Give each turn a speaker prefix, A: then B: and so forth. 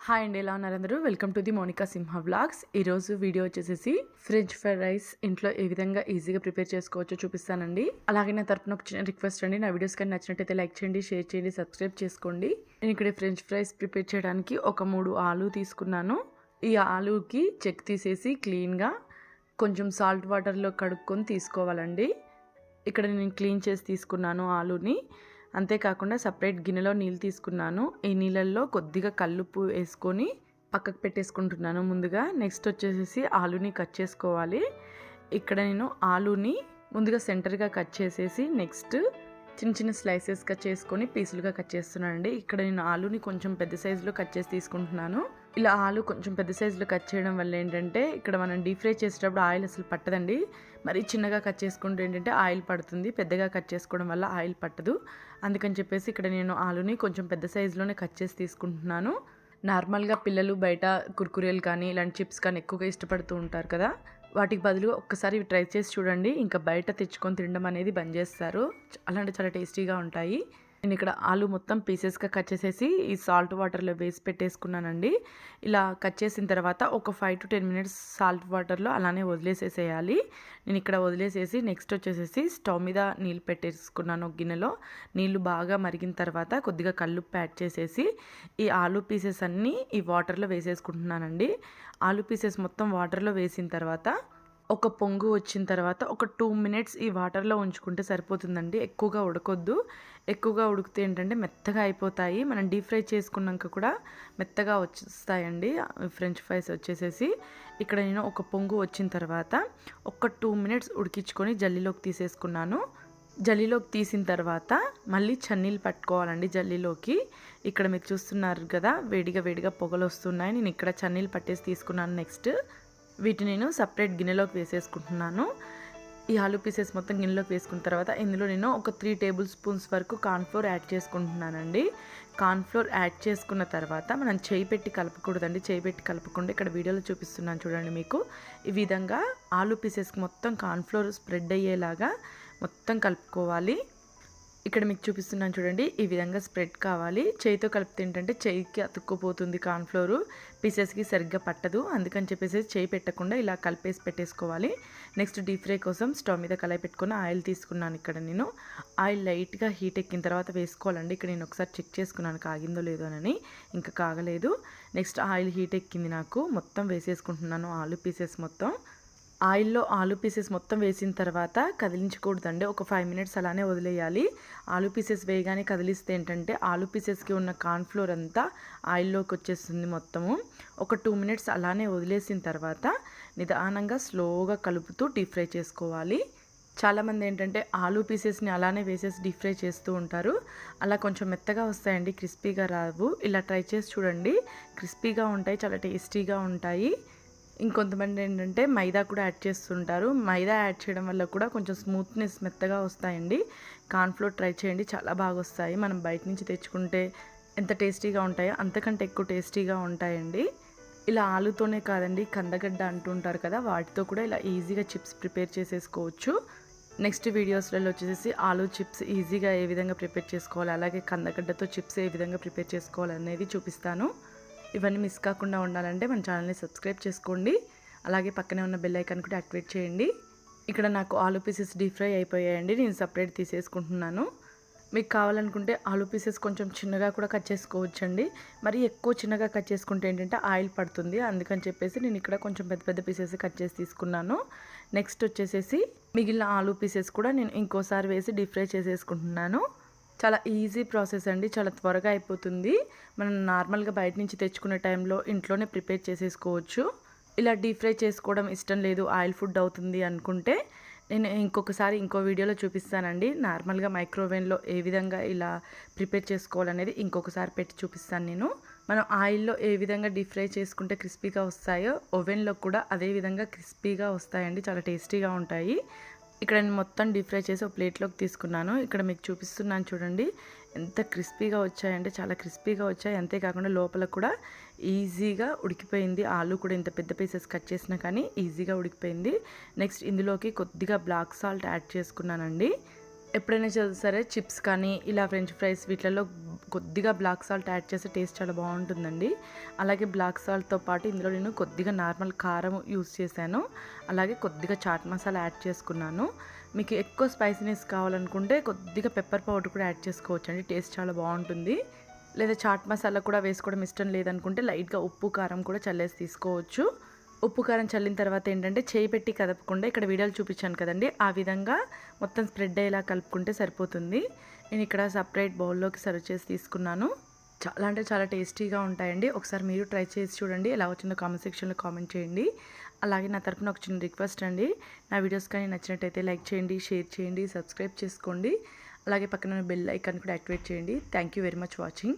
A: Hi అండి, ఎలా ఉన్నారు అందరూ? Welcome to the మౌనికాసింహావ్లాగ్స్. ఈరోజు వీడియో వచ్చేసి ఫ్రెంచ్ ఫ్రైడ్ రైస్ ఇంట్లో ఏ విధంగా ఈజీగా ప్రిపేర్ చేసుకోవచ్చో చూపిస్తానండి. అలాగే నా తరపున ఒక చిన్న రిక్వెస్ట్ అండి, నా వీడియోస్ కానీ నచ్చినట్టయితే లైక్ చేయండి, షేర్ చేయండి, సబ్స్క్రైబ్ చేసుకోండి. నేను ఇక్కడ ఫ్రెంచ్ ఫ్రైస్ ప్రిపేర్ చేయడానికి ఒక 3 ఆలు తీసుకున్నాను. ఈ ఆలూకి చెక్ తీసేసి క్లీన్గా కొంచెం సాల్ట్ వాటర్లో కడుక్కొని తీసుకోవాలండి. ఇక్కడ నేను క్లీన్ చేసి తీసుకున్నాను ఆలూని. అంతేకాకుండా సపరేట్ గిన్నెలో నీళ్ళు తీసుకున్నాను. ఈ నీళ్ళల్లో కొద్దిగా కల్లుప్పు వేసుకొని పక్కకు పెట్టేసుకుంటున్నాను ముందుగా. నెక్స్ట్ వచ్చేసి ఆలూని కట్ చేసుకోవాలి. ఇక్కడ నేను ఆలూని ముందుగా సెంటర్గా కట్ చేసేసి నెక్స్ట్ చిన్న చిన్న స్లైసెస్గా చేసుకొని పీసులుగా కట్ చేస్తున్నానండి. ఇక్కడ నేను ఆలూని కొంచెం పెద్ద సైజులో కట్ చేసి తీసుకుంటున్నాను. ఇలా ఆలు కొంచెం పెద్ద సైజులో కట్ చేయడం వల్ల ఏంటంటే ఇక్కడ మనం డీప్ ఫ్రై చేసేటప్పుడు ఆయిల్ అసలు పట్టదండి. మరి చిన్నగా కట్ చేసుకుంటే ఏంటంటే ఆయిల్ పడుతుంది, పెద్దగా కట్ చేసుకోవడం వల్ల ఆయిల్ పట్టదు. అందుకని చెప్పేసి ఇక్కడ నేను ఆలుని కొంచెం పెద్ద సైజులోనే కట్ చేసి తీసుకుంటున్నాను. నార్మల్గా పిల్లలు బయట కుర్కురేలు కానీ ఇలాంటి చిప్స్ కానీ ఎక్కువగా ఇష్టపడుతూ ఉంటారు కదా, వాటికి బదులుగా ఒక్కసారి ఇవి ట్రై చేసి చూడండి. ఇంకా బయట తెచ్చుకొని తినడం అనేది బంద్ చేస్తారు. చాలా టేస్టీగా ఉంటాయి. నేను ఇక్కడ ఆలు మొత్తం పీసెస్గా కట్ చేసేసి ఈ సాల్ట్ వాటర్లో వేసి పెట్టేసుకున్నానండి. ఇలా కట్ చేసిన తర్వాత ఒక 5 to 10 minutes సాల్ట్ వాటర్లో అలానే వదిలేసేసేయాలి. నేను ఇక్కడ వదిలేసేసి నెక్స్ట్ వచ్చేసేసి స్టవ్ మీద నీళ్ళు పెట్టేసుకున్నాను. ఒక గిన్నెలో నీళ్ళు బాగా మరిగిన తర్వాత కొద్దిగా కల్లుప్పు యాడ్ చేసేసి ఈ ఆలు పీసెస్ అన్నీ ఈ వాటర్లో వేసేసుకుంటున్నానండి. ఆలు పీసెస్ మొత్తం వాటర్లో వేసిన తర్వాత ఒక పొంగు వచ్చిన తర్వాత ఒక 2 minutes ఈ వాటర్లో ఉంచుకుంటే సరిపోతుందండి. ఎక్కువగా ఉడకొద్దు. ఎక్కువగా ఉడికితే ఏంటంటే మెత్తగా అయిపోతాయి. మనం డీప్ ఫ్రై చేసుకున్నాక కూడా మెత్తగా వచ్చేస్తాయండి ఫ్రెంచ్ ఫ్రైస్ వచ్చేసేసి. ఇక్కడ నేను ఒక పొంగు వచ్చిన తర్వాత ఒక 2 minutes ఉడికించుకొని జల్లీలోకి తీసేసుకున్నాను. జల్లీలోకి తీసిన తర్వాత మళ్ళీ చన్నీళ్ళు పట్టుకోవాలండి జల్లీలోకి. ఇక్కడ మీరు చూస్తున్నారు కదా, వేడిగా పొగలు వస్తున్నాయి. నేను ఇక్కడ చన్నీళ్ళు పట్టేసి తీసుకున్నాను. నెక్స్ట్ వీటిని నేను సపరేట్ గిన్నెలోకి వేసేసుకుంటున్నాను. ఈ ఆలు పీసెస్ మొత్తం గిన్నెలోకి వేసుకున్న తర్వాత ఇందులో నేను ఒక 3 tablespoons వరకు కార్న్ఫ్లోర్ యాడ్ చేసుకుంటున్నానండి. కార్న్ఫ్లోర్ యాడ్ చేసుకున్న తర్వాత మనం చేయి పెట్టి కలపకూడదండి. చేయి పెట్టి కలపకుండా ఇక్కడ వీడియోలో చూపిస్తున్నాను చూడండి మీకు. ఈ విధంగా ఆలు పీసెస్కి మొత్తం కార్న్ఫ్లోర్ స్ప్రెడ్ అయ్యేలాగా మొత్తం కలుపుకోవాలి. ఇక్కడ మీకు చూపిస్తున్నాను చూడండి, ఈ విధంగా స్ప్రెడ్ కావాలి. చేయితో కలిపితే ఏంటంటే చేయికి అతుక్కుపోతుంది కార్న్ఫ్లోరు, పీసెస్కి సరిగ్గా పట్టదు. అందుకని చెప్పేసి చేయి పెట్టకుండా ఇలా కలిపేసి పెట్టేసుకోవాలి. నెక్స్ట్ డీప్ ఫ్రై కోసం స్టవ్ మీద కళాయి పెట్టుకుని ఆయిల్ తీసుకున్నాను. ఇక్కడ నేను ఆయిల్ లైట్గా హీట్ ఎక్కిన తర్వాత వేసుకోవాలండి. ఇక్కడ నేను ఒకసారి చెక్ చేసుకున్నాను కాగిందో లేదో అని, ఇంకా కాగలేదు. నెక్స్ట్ ఆయిల్ హీట్ ఎక్కింది నాకు, మొత్తం వేసేసుకుంటున్నాను ఆలు పీసెస్ మొత్తం. ఆయిల్లో ఆలు పీసెస్ మొత్తం వేసిన తర్వాత కదిలించకూడదండి. ఒక 5 minutes అలానే వదిలేయాలి. ఆలు పీసెస్ వేయగానే కదిలిస్తే ఏంటంటే ఆలు పీసెస్కి ఉన్న కార్న్ఫ్లోర్ అంతా ఆయిల్లోకి వచ్చేస్తుంది మొత్తము. ఒక 2 minutes అలానే వదిలేసిన తర్వాత నిదానంగా స్లోగా కలుపుతూ డీప్ ఫ్రై చేసుకోవాలి. చాలామంది ఏంటంటే ఆలు పీసెస్ని అలానే వేసేసి డీప్ ఫ్రై చేస్తూ ఉంటారు. అలా కొంచెం మెత్తగా వస్తాయండి, క్రిస్పీగా రావు. ఇలా ట్రై చేసి చూడండి, క్రిస్పీగా ఉంటాయి, చాలా టేస్టీగా ఉంటాయి. ఇంకొంతమంది ఏంటంటే మైదా కూడా యాడ్ చేస్తుంటారు. మైదా యాడ్ చేయడం వల్ల కూడా కొంచెం స్మూత్నెస్ మెత్తగా వస్తాయండి. కార్న్ఫ్లోర్ ట్రై చేయండి, చాలా బాగా వస్తాయి. మనం బయట నుంచి తెచ్చుకుంటే ఎంత టేస్టీగా ఉంటాయో అంతకంటే ఎక్కువ టేస్టీగా ఉంటాయండి. ఇలా ఆలుతోనే కాదండి, కందగడ్డ అంటుంటారు కదా, వాటితో కూడా ఇలా ఈజీగా చిప్స్ ప్రిపేర్ చేసేసుకోవచ్చు. నెక్స్ట్ వీడియోస్లలో వచ్చేసి ఆలు చిప్స్ ఈజీగా ఏ విధంగా ప్రిపేర్ చేసుకోవాలి, అలాగే కందగడ్డతో చిప్స్ ఏ విధంగా ప్రిపేర్ చేసుకోవాలి అనేది చూపిస్తాను. ఇవన్నీ మిస్ కాకుండా ఉండాలంటే మన ఛానల్ని సబ్స్క్రైబ్ చేసుకోండి. అలాగే పక్కనే ఉన్న బెల్ ఐకాన్ కూడా యాక్టివేట్ చేయండి. ఇక్కడ నాకు ఆలు పీసెస్ డీప్ ఫ్రై అయిపోయాయండి, నేను సపరేట్ తీసేసుకుంటున్నాను. మీకు కావాలనుకుంటే ఆలు పీసెస్ కొంచెం చిన్నగా కూడా కట్ చేసుకోవచ్చండి. మరి ఎక్కువ చిన్నగా కట్ చేసుకుంటే ఏంటంటే ఆయిల్ పడుతుంది. అందుకని చెప్పేసి నేను ఇక్కడ కొంచెం పెద్ద పీసెస్ కట్ చేసి తీసుకున్నాను. నెక్స్ట్ వచ్చేసేసి మిగిలిన ఆలు పీసెస్ కూడా నేను ఇంకోసారి వేసి డీప్ ఫ్రై చేసేసుకుంటున్నాను. చాలా ఈజీ ప్రాసెస్ అండి, చాలా త్వరగా అయిపోతుంది. మనం నార్మల్గా బయట నుంచి తెచ్చుకునే టైంలో ఇంట్లోనే ప్రిపేర్ చేసేసుకోవచ్చు. ఇలా డీప్ ఫ్రై చేసుకోవడం ఇష్టం లేదు, ఆయిల్ ఫుడ్ అవుతుంది అనుకుంటే నేను ఇంకో వీడియోలో చూపిస్తానండి. నార్మల్గా మైక్రోవేవ్లో ఏ విధంగా ఇలా ప్రిపేర్ చేసుకోవాలనేది ఇంకొకసారి పెట్టి చూపిస్తాను నేను. మనం ఆయిల్లో ఏ విధంగా డీప్ ఫ్రై చేసుకుంటే క్రిస్పీగా వస్తాయో ఓవెన్లో కూడా అదే విధంగా క్రిస్పీగా వస్తాయండి, చాలా టేస్టీగా ఉంటాయి. ఇక్కడ నేను మొత్తం డీప్ ఫ్రై చేసి ఒక ప్లేట్లోకి తీసుకున్నాను. ఇక్కడ మీకు చూపిస్తున్నాను చూడండి, ఎంత క్రిస్పీగా వచ్చాయంటే చాలా క్రిస్పీగా వచ్చాయి. అంతేకాకుండా లోపల కూడా ఈజీగా ఉడికిపోయింది. ఆలు కూడా ఇంత పెద్ద పీసెస్ కట్ చేసినా కానీ ఈజీగా ఉడికిపోయింది. నెక్స్ట్ ఇందులోకి కొద్దిగా బ్లాక్ సాల్ట్ యాడ్ చేసుకున్నానండి. ఎప్పుడైనా సరే చిప్స్ కానీ ఇలా ఫ్రెంచ్ ఫ్రైస్ వీటిలలో కొద్దిగా బ్లాక్ సాల్ట్ యాడ్ చేస్తే టేస్ట్ చాలా బాగుంటుందండి. అలాగే బ్లాక్ సాల్ట్తో పాటు ఇందులో నేను కొద్దిగా నార్మల్ కారం యూస్ చేశాను. అలాగే కొద్దిగా చాట్ మసాలా యాడ్ చేసుకున్నాను. మీకు ఎక్కువ స్పైసీనెస్ కావాలనుకుంటే కొద్దిగా పెప్పర్ పౌడర్ కూడా యాడ్ చేసుకోవచ్చు అండి. టేస్ట్ చాలా బాగుంటుంది. లేదా చాట్ మసాలా కూడా వేసుకోవడం ఇష్టం లేదనుకుంటే లైట్గా ఉప్పు కారం కూడా చల్లేసి తీసుకోవచ్చు. ఉప్పు కారం చల్లిన తర్వాత ఏంటంటే చేయి పెట్టి కదపకుండా ఇక్కడ వీడియోలు చూపించాను కదండి, ఆ విధంగా మొత్తం స్ప్రెడ్ అయ్యేలా కలుపుకుంటే సరిపోతుంది. నేను ఇక్కడ సపరేట్ బౌల్లోకి సర్వ్ చేసి తీసుకున్నాను. చాలా అంటే చాలా టేస్టీగా ఉంటాయండి. ఒకసారి మీరు ట్రై చేసి చూడండి. ఎలా వచ్చిందో కామెంట్ సెక్షన్లో కామెంట్ చేయండి. అలాగే నా తరపున ఒక చిన్న రిక్వెస్ట్ అండి, నా వీడియోస్ కానీ నచ్చినట్టయితే లైక్ చేయండి, షేర్ చేయండి, సబ్స్క్రైబ్ చేసుకోండి. అలాగే పక్కన బెల్ ఐకాన్ కూడా యాక్టివేట్ చేయండి. Thank you very much watching.